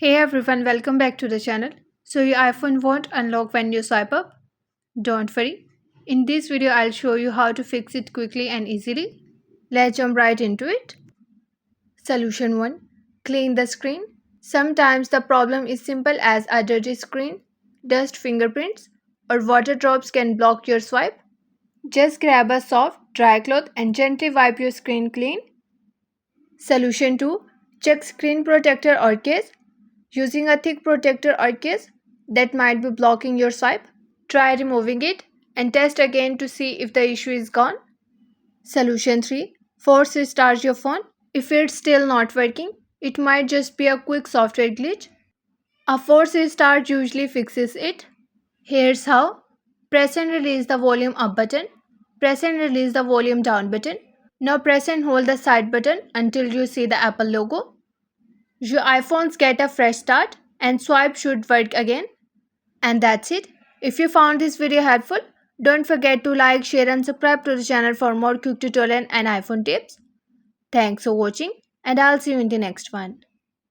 Hey everyone, welcome back to the channel. So your iPhone won't unlock when you swipe up? Don't worry. In this video, I'll show you how to fix it quickly and easily. Let's jump right into it. Solution 1. Clean the screen. Sometimes the problem is simple as a dirty screen, dust, fingerprints, or water drops can block your swipe. Just grab a soft, dry cloth and gently wipe your screen clean. Solution 2. Check screen protector or case. Using a thick protector or case that might be blocking your swipe, try removing it and test again to see if the issue is gone. Solution 3. Force restart your phone. If it's still not working, it might just be a quick software glitch. A force restart usually fixes it. Here's how. Press and release the volume up button. Press and release the volume down button. Now press and hold the side button until you see the Apple logo. Your iPhones get a fresh start and swipe should work again. And that's it. If you found this video helpful, don't forget to like, share and subscribe to the channel for more quick tutorial and iPhone tips. Thanks for watching and I'll see you in the next one.